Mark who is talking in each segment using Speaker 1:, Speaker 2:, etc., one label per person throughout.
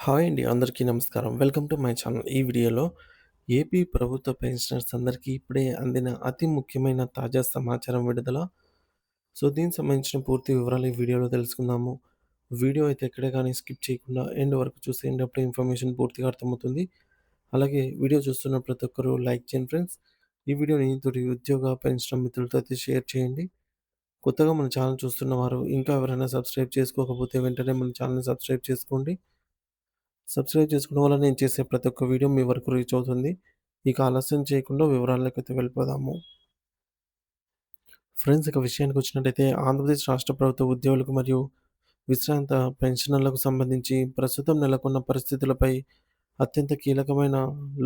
Speaker 1: Hi అండి. అందరికీ నమస్కారం. Welcome to my channel. ఈ వీడియోలో ఏపీ ప్రభుత్వ పెన్షనర్స్ అందరికీ ఇప్పుడే అందిన అతి ముఖ్యమైన తాజా సమాచారం విడుదల. దీనికి సంబంధించిన పూర్తి వివరాలు ఈ వీడియోలో తెలుసుకుందాము. వీడియో అయితే ఎక్కడే గాని స్కిప్ చేయకుండా ఎండ్ వరకు చూసేయండి. అప్పుడే ఇన్ఫర్మేషన్ పూర్తిగా అర్థమవుతుంది. అలాగే వీడియో చూస్తున్న ప్రతి ఒక్కరు లైక్ చేయండి ఫ్రెండ్స్. ఈ వీడియోని తోటి ఉద్యోగ, పెన్షన్ మిత్రులతో అయితే షేర్ చేయండి. కొత్తగా మన ఛానల్ చూస్తున్న వారు ఇంకా ఎవరైనా సబ్స్క్రైబ్ చేసుకోకపోతే వెంటనే మన ఛానల్‌ని సబ్స్క్రైబ్ చేసుకోండి. సబ్స్క్రైబ్ చేసుకోవడం వల్ల నేను చేసే ప్రతి ఒక్క వీడియో మీ వరకు రీచ్ అవుతుంది. ఇక ఆలస్యం చేయకుండా వివరాల్లోకైతే వెళ్ళిపోదాము. ఫ్రెండ్స్, ఇక విషయానికొచ్చినట్టయితే ఆంధ్రప్రదేశ్ రాష్ట్ర ప్రభుత్వ ఉద్యోగులకు మరియు విశ్రాంత పెన్షనర్లకు సంబంధించి ప్రస్తుతం నెలకొన్న పరిస్థితులపై అత్యంత కీలకమైన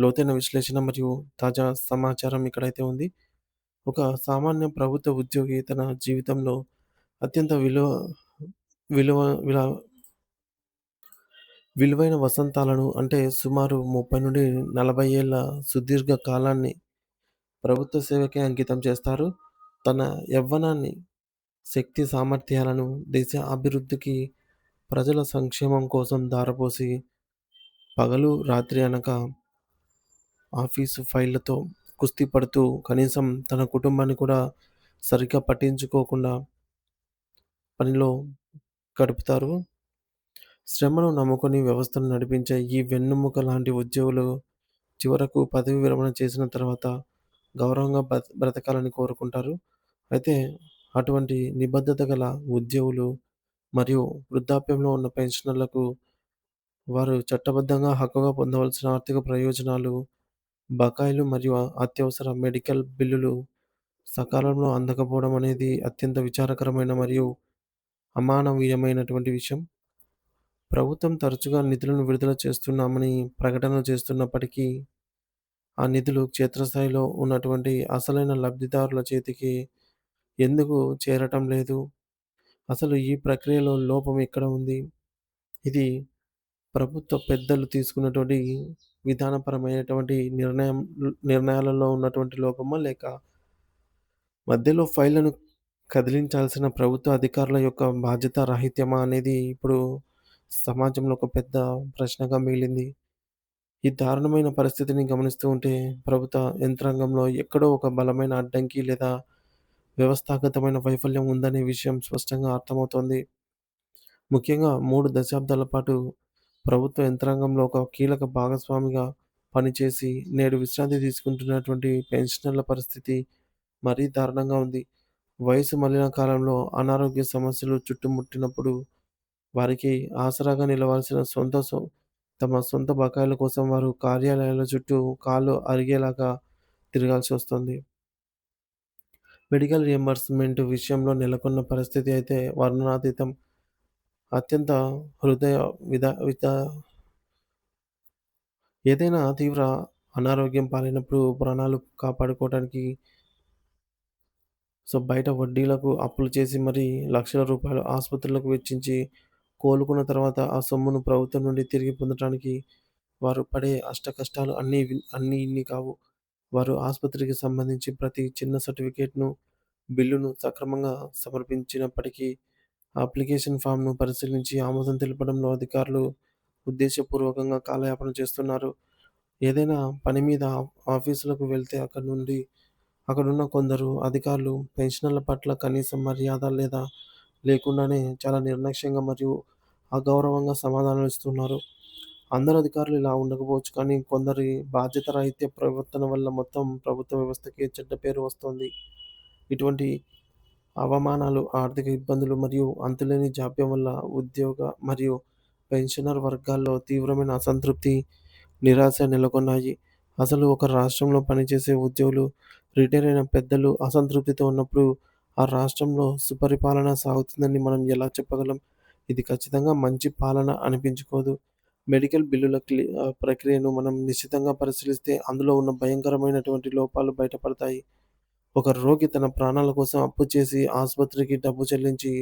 Speaker 1: లోతైన విశ్లేషణ మరియు తాజా సమాచారం ఇక్కడైతే ఉంది. ఒక సామాన్య ప్రభుత్వ ఉద్యోగి తన జీవితంలో అత్యంత విలువ విల విలువైన వసంతాలను అంటే సుమారు 30-40 ఏళ్ల సుదీర్ఘ కాలాన్ని ప్రభుత్వ సేవకే అంకితం చేస్తారు. తన యవ్వనాన్ని, శక్తి సామర్థ్యాలను దేశ అభివృద్ధికి, ప్రజల సంక్షేమం కోసం ధారపోసి పగలు, రాత్రి అనక ఆఫీసు ఫైళ్ళతో కుస్తీ పడుతూ కనీసం తన కుటుంబాన్ని కూడా సరిగ్గా పట్టించుకోకుండా పనిలో గడుపుతారు. శ్రమను నమ్ముకొని వ్యవస్థను నడిపించే ఈ వెన్నెముక లాంటి ఉద్యోగులు చివరకు పదవి విరమణ చేసిన తర్వాత గౌరవంగా బ్రతకాలని కోరుకుంటారు. అయితే అటువంటి నిబద్ధత గల ఉద్యోగులు మరియు వృద్ధాప్యంలో ఉన్న పెన్షనర్లకు వారు చట్టబద్ధంగా హక్కుగా పొందవలసిన ఆర్థిక ప్రయోజనాలు, బకాయిలు మరియు అత్యవసర మెడికల్ బిల్లులు సకాలంలో అందకపోవడం అనేది అత్యంత విచారకరమైన మరియు అమానవీయమైనటువంటి విషయం. ప్రభుత్వం తరచుగా నిధులను విడుదల చేస్తున్నామని ప్రకటనలు చేస్తున్నప్పటికీ, ఆ నిధులు క్షేత్రస్థాయిలో ఉన్నటువంటి అసలైన లబ్ధిదారుల చేతికి ఎందుకు చేరటం లేదు? అసలు ఈ ప్రక్రియలో లోపం ఎక్కడ ఉంది? ఇది ప్రభుత్వ పెద్దలు తీసుకున్నటువంటి విధానపరమైనటువంటి నిర్ణయాలలో ఉన్నటువంటి లోపమా? లేక మధ్యలో ఫైళ్ళను కదిలించాల్సిన ప్రభుత్వ అధికారుల యొక్క బాధ్యతారాహిత్యమా అనేది ఇప్పుడు సమాజంలో ఒక పెద్ద ప్రశ్నగా మిగిలింది. ఈ దారుణమైన పరిస్థితిని గమనిస్తూ ఉంటే ప్రభుత్వ యంత్రాంగంలో ఎక్కడో ఒక బలమైన అడ్డంకి లేదా వ్యవస్థాగతమైన వైఫల్యం ఉందనే విషయం స్పష్టంగా అర్థమవుతోంది. ముఖ్యంగా 3 దశాబ్దాల పాటు ప్రభుత్వ యంత్రాంగంలో ఒక కీలక భాగస్వామిగా పనిచేసి, నేడు విశ్రాంతి తీసుకుంటున్నటువంటి పెన్షనర్ల పరిస్థితి మరీ దారుణంగా ఉంది. వయసు మళ్ళిన కాలంలో అనారోగ్య సమస్యలు చుట్టుముట్టినప్పుడు వారికి ఆసరాగా నిలవాల్సిన తమ సొంత బకాయిల కోసం వారు కార్యాలయాల చుట్టూ కాళ్ళు అరిగేలాగా తిరగాల్సి వస్తుంది. మెడికల్ రియంబర్స్‌మెంట్ విషయంలో నెలకొన్న పరిస్థితి అయితే వర్ణనాతీతం. అత్యంత హృదయ విద విద ఏదైనా తీవ్ర అనారోగ్యం పాలైనప్పుడు ప్రాణాలు కాపాడుకోవడానికి బయట వడ్డీలకు అప్పులు చేసి మరీ లక్షల రూపాయలు ఆసుపత్రులకు వెచ్చించి, కోలుకున్న తర్వాత ఆ సొమ్మును ప్రభుత్వం నుండి తిరిగి పొందటానికి వారు పడే అష్టకష్టాలు అన్నీ ఇన్ని కావు. వారు ఆసుపత్రికి సంబంధించి ప్రతి చిన్న సర్టిఫికేట్‌ను, బిల్లును సక్రమంగా సమర్పించినప్పటికీ, అప్లికేషన్ ఫామ్‌ను పరిశీలించి ఆమోదం తెలపడంలో అధికారులు ఉద్దేశపూర్వకంగా కాలయాపన చేస్తున్నారు. ఏదైనా పని మీద ఆఫీసులకు వెళ్తే అక్కడున్న కొందరు అధికారులు పెన్షనర్ల పట్ల కనీస మర్యాద లేదా లేకుండానే చాలా నిర్లక్ష్యంగా మరియు అగౌరవంగా సమాధానాలిస్తున్నారు. అందరు అధికారులు ఇలా ఉండకపోవచ్చు, కానీ కొందరి బాధ్యతారాహిత్య ప్రవర్తన వల్ల మొత్తం ప్రభుత్వ వ్యవస్థకే చెడ్డ పేరు వస్తోంది. ఇటువంటి అవమానాలు, ఆర్థిక ఇబ్బందులు మరియు అంతులేని జాప్యం వల్ల ఉద్యోగ మరియు పెన్షనర్ వర్గాల్లో తీవ్రమైన అసంతృప్తి, నిరాశ నెలకొన్నాయి. అసలు ఒక రాష్ట్రంలో పనిచేసే ఉద్యోగులు, రిటైర్ అయిన పెద్దలు అసంతృప్తితో ఉన్నప్పుడు ఆ రాష్ట్రంలో సుపరిపాలన సాగుతుందని మనం ఎలా చెప్పగలం? ఇది ఖచ్చితంగా మంచి పాలన అనిపించుకోదు. మెడికల్ బిల్లుల ప్రక్రియను మనం నిశితంగా పరిశీలిస్తే అందులో ఉన్న భయంకరమైనటువంటి లోపాలు బయటపడతాయి. ఒక రోగి తన ప్రాణాల కోసం అప్పు చేసి ఆసుపత్రికి డబ్బు చెల్లించి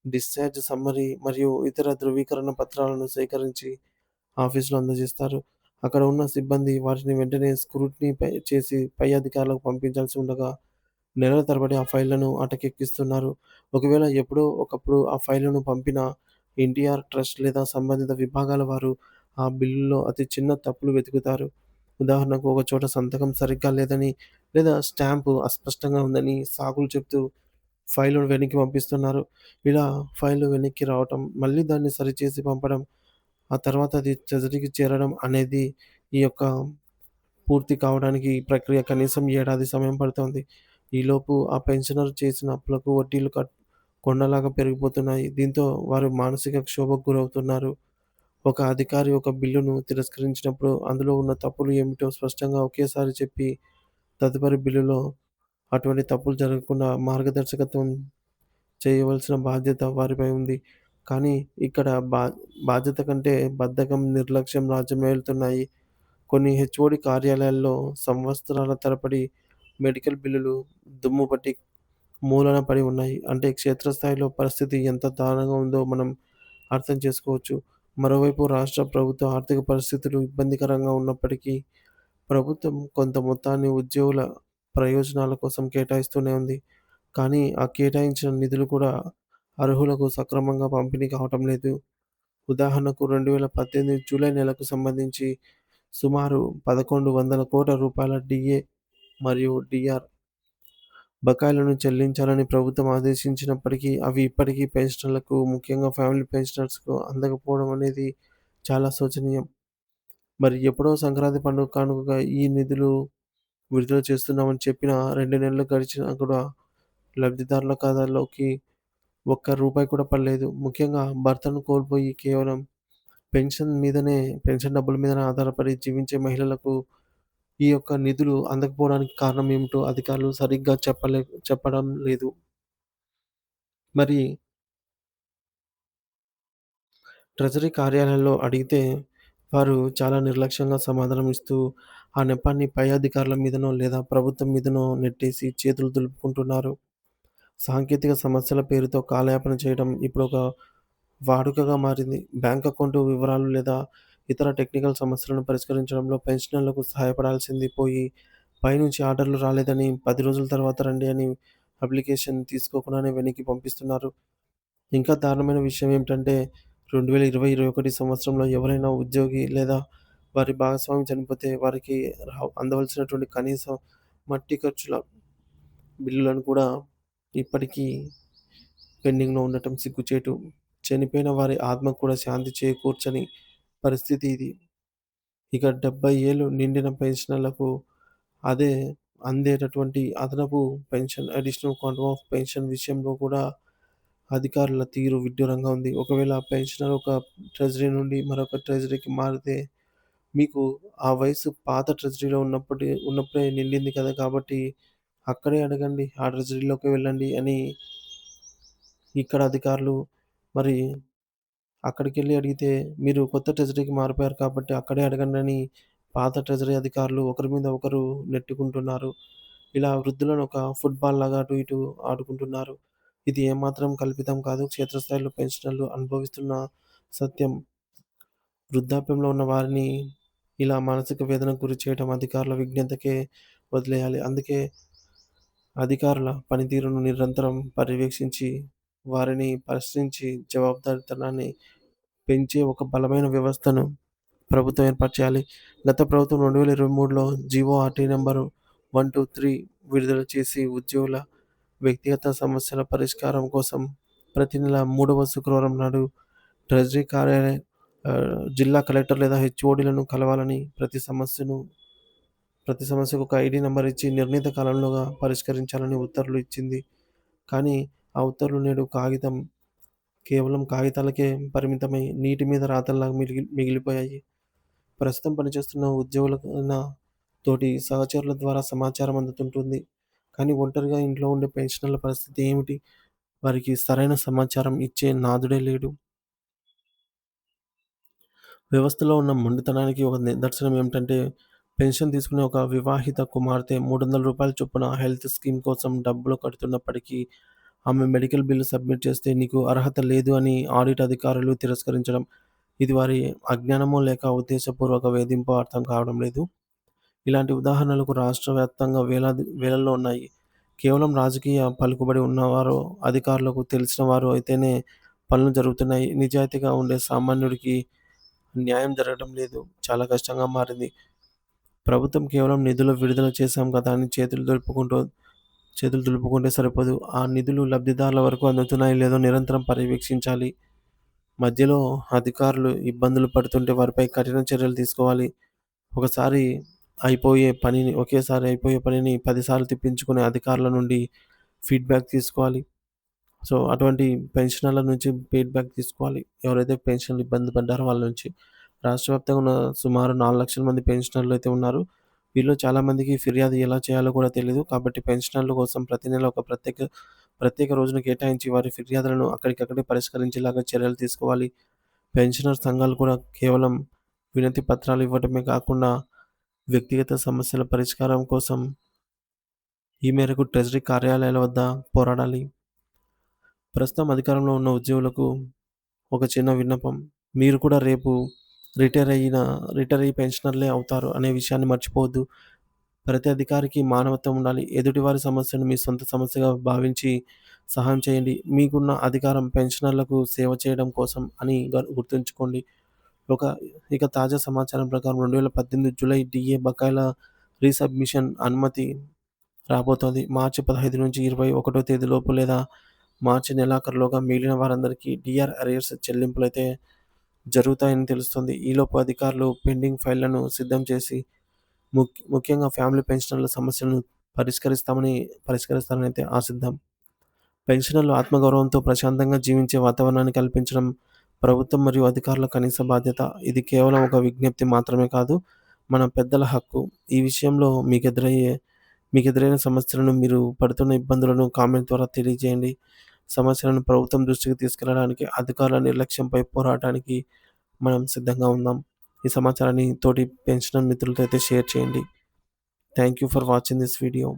Speaker 1: డిశ్చార్జ్ సమ్మరీ మరియు ఇతర ధృవీకరణ పత్రాలను సేకరించి ఆఫీస్‌లో అందజేస్తారు. అక్కడ ఉన్న సిబ్బంది వాటిని వెంటనే చేసి పై అధికారులకు పంపించాల్సి ఉండగా, నెలల తరబడి ఆ ఫైల్‌లను అటకెక్కిస్తున్నారు. ఒకవేళ ఎప్పుడో ఒకప్పుడు ఆ ఫైల్‌లను పంపిన ఎన్టీఆర్ ట్రస్ట్ లేదా సంబంధిత విభాగాల వారు ఆ బిల్లులో అతి చిన్న తప్పులు వెతుకుతారు. ఉదాహరణకు ఒక చోట సంతకం సరిగ్గా లేదని, లేదా స్టాంపు అస్పష్టంగా ఉందని సాకులు చెప్తూ ఫైలును వెనక్కి పంపిస్తున్నారు. ఇలా ఫైలు వెనక్కి రావటం, మళ్ళీ దాన్ని సరిచేసి పంపడం, ఆ తర్వాత అది ట్రెజరీకి చేరడం అనేది ఈ యొక్క పూర్తి కావడానికి ఈ ప్రక్రియ కనీసం ఏడాది సమయం పడుతోంది. ఈలోపు ఆ పెన్షనర్ చేసిన అప్పులకు వడ్డీలు కొండలాగా పెరిగిపోతున్నాయి. దీంతో వారు మానసిక క్షోభకు గురవుతున్నారు. ఒక అధికారి ఒక బిల్లును తిరస్కరించినప్పుడు అందులో ఉన్న తప్పులు ఏమిటో స్పష్టంగా ఒకేసారి చెప్పి, తదుపరి బిల్లులో అటువంటి తప్పులు జరగకుండా మార్గదర్శకత్వం చేయవలసిన బాధ్యత వారిపై ఉంది. కానీ ఇక్కడ బాధ్యత కంటే బద్ధకం, నిర్లక్ష్యం రాజ్యమేలుతున్నాయి. కొన్ని హెచ్ఓడి కార్యాలయాల్లో సంవత్సరాల తరబడి మెడికల్ బిల్లులు దుమ్ము పట్టి మూలన పడి ఉన్నాయి. అంటే క్షేత్రస్థాయిలో పరిస్థితి ఎంత దారుణంగా ఉందో మనం అర్థం చేసుకోవచ్చు. మరోవైపు రాష్ట్ర ప్రభుత్వ ఆర్థిక పరిస్థితులు ఇబ్బందికరంగా ఉన్నప్పటికీ, ప్రభుత్వం కొంత మొత్తాన్ని ఉద్యోగుల ప్రయోజనాల కోసం కేటాయిస్తూనే ఉంది. కానీ ఆ కేటాయించిన నిధులు కూడా అర్హులకు సక్రమంగా పంపిణీ కావటం లేదు. ఉదాహరణకు 2018 జూలై నెలకు సంబంధించి సుమారు 1,100,00,00,000 డీఏ మరియు డీఆర్ బకాయిలను చెల్లించాలని ప్రభుత్వం ఆదేశించినప్పటికీ, అవి ఇప్పటికీ పెన్షనర్లకు, ముఖ్యంగా ఫ్యామిలీ పెన్షనర్స్‌కు అందకపోవడం అనేది చాలా శోచనీయం. మరి ఎప్పుడో సంక్రాంతి పండుగ కానుకగా ఈ నిధులు విడుదల చేస్తున్నామని చెప్పినా 2 నెలలు గడిచినా కూడా లబ్ధిదారుల ఖాతాల్లోకి ఒక్క రూపాయి కూడా పడలేదు. ముఖ్యంగా భర్తను కోల్పోయి కేవలం పెన్షన్ డబ్బుల మీదనే ఆధారపడి జీవించే మహిళలకు ఈ యొక్క నిధులు అందకపోవడానికి కారణం ఏమిటో అధికారులు సరిగ్గా చెప్పడం లేదు. మరి ట్రెజరీ కార్యాలయంలో అడిగితే వారు చాలా నిర్లక్ష్యంగా సమాధానం ఇస్తూ, ఆ నెపాన్ని పై అధికారుల మీదనో లేదా ప్రభుత్వం మీదనో నెట్టేసి చేతులు దులుపుకుంటున్నారు. సాంకేతిక సమస్యల పేరుతో కాలయాపన చేయడం ఇప్పుడొక వాడుకగా మారింది. బ్యాంక్ అకౌంట్ వివరాలు లేదా ఇతర టెక్నికల్ సమస్యలను పరిష్కరించడంలో పెన్షనర్లకు సహాయపడాల్సింది పోయి, పైనుంచి ఆర్డర్‌లు రాలేదని 10 రోజుల తర్వాత రండి అని అప్లికేషన్ తీసుకోకుండానే వెనక్కి పంపిస్తున్నారు. ఇంకా దారుణమైన విషయం ఏమిటంటే 2020, 21 సంవత్సరంలో ఎవరైనా ఉద్యోగి లేదా వారి భాగస్వామి చనిపోతే వారికి అందవలసినటువంటి కనీస మట్టి ఖర్చుల బిల్లులను కూడా ఇప్పటికీ పెండింగ్‌లో ఉండటం సిగ్గుచేటు. చనిపోయిన వారి ఆత్మకు కూడా శాంతి చేకూర్చని పరిస్థితి ఇది. ఇక 70 ఏళ్ళు నిండిన పెన్షనర్లకు అదే అందేటటువంటి అదనపు pension, additional quantum of pension విషయంలో కూడా అధికారుల తీరు విడ్డూరంగా ఉంది. ఒకవేళ పెన్షనర్ ఒక ట్రెజరీ నుండి మరొక ట్రెజరీకి మారితే, మీకు ఆ వయసు పాత ట్రెజరీలో ఉన్నప్పుడే నిండింది కదా! కాబట్టి అక్కడే అడగండి. ఆ ట్రెజరీలోకే వెళ్ళండి అని ఇక్కడ అధికారులు మరి అక్కడికెళ్ళి అడిగితే, మీరు కొత్త ట్రెజరీకి మారిపోయారు కాబట్టి అక్కడే అడగండని పాత ట్రెజరీ అధికారులు ఒకరి మీద ఒకరు నెట్టుకుంటున్నారు. ఇలా వృద్ధులను ఒక ఫుట్‌బాల్‌లాగా అటు ఇటు ఆడుకుంటున్నారు. ఇది ఏమాత్రం కల్పితం కాదు. క్షేత్రస్థాయిలో పెన్షనర్లు అనుభవిస్తున్న సత్యం. వృద్ధాప్యంలో ఉన్న వారిని ఇలా మానసిక వేదనకు గురి చేయడం అధికారుల విజ్ఞతకే వదిలేయాలి. అందుకే అధికారుల పనితీరును నిరంతరం పర్యవేక్షించి, వారిని ప్రశ్నించి జవాబుదారీతనాన్ని పెంచే ఒక బలమైన వ్యవస్థను ప్రభుత్వం ఏర్పాటు చేయాలి. గత ప్రభుత్వం 2023లో జీవోఆర్‌టీ నంబర్ 123 విడుదల చేసి ఉద్యోగుల వ్యక్తిగత సమస్యల పరిష్కారం కోసం ప్రతి నెల మూడవ శుక్రవారం నాడు ట్రెజరీ జిల్లా కలెక్టర్ లేదా హెచ్ఓడీలను కలవాలని, ప్రతి సమస్యకు ఒక ఐడీ నంబర్ ఇచ్చి నిర్ణీత కాలంలోగా పరిష్కరించాలని ఉత్తర్వులు ఇచ్చింది. కానీ ఆ ఉత్తర్వులు నేడు కేవలం కాగితాలకే పరిమితమై నీటి మీద రాతల్లాగా మిగిలిపోయాయి. ప్రస్తుతం పనిచేస్తున్న ఉద్యోగులకైనా తోటి సహచరుల ద్వారా సమాచారం అందుతుంటుంది. కానీ ఒంటరిగా ఇంట్లో ఉండే పెన్షనర్ల పరిస్థితి ఏమిటి? వారికి సరైన సమాచారం ఇచ్చే నాథుడే లేడు. వ్యవస్థలో ఉన్న మొండితనానికి ఒక నిదర్శనం ఏమిటంటే, పెన్షన్ తీసుకునే ఒక వివాహిత కుమార్తె రూ. 300 చొప్పున హెల్త్ స్కీమ్ కోసం డబ్బులు కడుతున్నప్పటికీ, ఆమె మెడికల్ బిల్లు సబ్మిట్ చేస్తే నీకు అర్హత లేదు అని ఆడిట్ అధికారులు తిరస్కరించడం, ఇది వారి అజ్ఞానమో లేక ఉద్దేశపూర్వక వేధింపో అర్థం కావడం లేదు. ఇలాంటి ఉదాహరణలకు రాష్ట్ర వ్యాప్తంగా వేలల్లో ఉన్నాయి. కేవలం రాజకీయ పలుకుబడి ఉన్నవారో, అధికారులకు తెలిసిన వారు అయితేనే పనులు జరుగుతున్నాయి. నిజాయితీగా ఉండే సామాన్యుడికి న్యాయం జరగడం లేదు. చాలా కష్టంగా మారింది. ప్రభుత్వం కేవలం నిధులు విడుదల చేశాం కదా అని చేతులు దులుపుకుంటే సరిపోదు. ఆ నిధులు లబ్ధిదారుల వరకు అందుతున్నాయో లేదో నిరంతరం పర్యవేక్షించాలి. మధ్యలో అధికారులు ఇబ్బందులు పడుతుంటే వారిపై కఠిన చర్యలు తీసుకోవాలి. ఒకసారి ఒకేసారి అయిపోయే పనిని 10 సార్లు తిప్పించుకునే అధికారుల నుండి ఫీడ్‌బ్యాక్ తీసుకోవాలి. సో, అటువంటి పెన్షనర్ల నుంచి ఫీడ్‌బ్యాక్ తీసుకోవాలి. ఎవరైతే పెన్షన్‌లు ఇబ్బంది పడ్డారో వాళ్ళ నుంచి. రాష్ట్ర వ్యాప్తంగా ఉన్న సుమారు 4,00,000 మంది పెన్షనర్లయితే ఉన్నారు. వీళ్ళలో చాలామందికి ఫిర్యాదు ఎలా చేయాలో కూడా తెలీదు. కాబట్టి పెన్షనర్ల కోసం ప్రతి నెల ఒక ప్రత్యేక రోజును కేటాయించి వారి ఫిర్యాదులను అక్కడికక్కడే పరిష్కరించేలాగా చర్యలు తీసుకోవాలి. పెన్షనర్ సంఘాలు కూడా కేవలం వినతి పత్రాలు ఇవ్వటమే కాకుండా వ్యక్తిగత సమస్యల పరిష్కారం కోసం ఈ మేరకు ట్రెజరీ కార్యాలయాల వద్ద పోరాడాలి. ప్రస్తుతం అధికారంలో ఉన్న ఉద్యోగులకు ఒక చిన్న విన్నపం. మీరు కూడా రేపు రిటైర్ అయిన రిటైర్ అయ్యి పెన్షనర్లే అవుతారు అనే విషయాన్ని మర్చిపోవద్దు. ప్రతి అధికారికి మానవత్వం ఉండాలి. ఎదుటివారి సమస్యను మీ సొంత సమస్యగా భావించి సహాయం చేయండి. మీకున్న అధికారం పెన్షనర్లకు సేవ చేయడం కోసం అని గుర్తుంచుకోండి. ఒక ఇక తాజా సమాచారం ప్రకారం 2018 జూలై డీఏ బకాయిల రీసబ్మిషన్ అనుమతి రాబోతోంది. మార్చి 15 నుంచి 21 తేదీలోపు లేదా మార్చి నెలాఖరులోగా మిగిలిన వారందరికీ డీఆర్ అరియర్స్ చెల్లింపులైతే జరుగుతాయని తెలుస్తుంది. ఈలోపు అధికారులు పెండింగ్ ఫైళ్లను సిద్ధం చేసి ముఖ్యంగా ఫ్యామిలీ పెన్షనర్ల సమస్యలను పరిష్కరిస్తారని అయితే ఆశిద్దాం. పెన్షనర్లు ఆత్మగౌరవంతో ప్రశాంతంగా జీవించే వాతావరణాన్ని కల్పించడం ప్రభుత్వం మరియు అధికారుల కనీస బాధ్యత. ఇది కేవలం ఒక విజ్ఞప్తి మాత్రమే కాదు, మన పెద్దల హక్కు. ఈ విషయంలో మీకెదురైన సమస్యలను, మీరు పడుతున్న ఇబ్బందులను కామెంట్ ద్వారా తెలియజేయండి. సమస్యలను ప్రభుత్వం దృష్టికి తీసుకెళ్లడానికి, అధికారుల నిర్లక్ష్యంపై పోరాటానికి మనం సిద్ధంగా ఉందాం. ఈ సమాచారాన్ని తోటి పెన్షనర్ మిత్రులతో అయితే షేర్ చేయండి. Thank you for watching this video.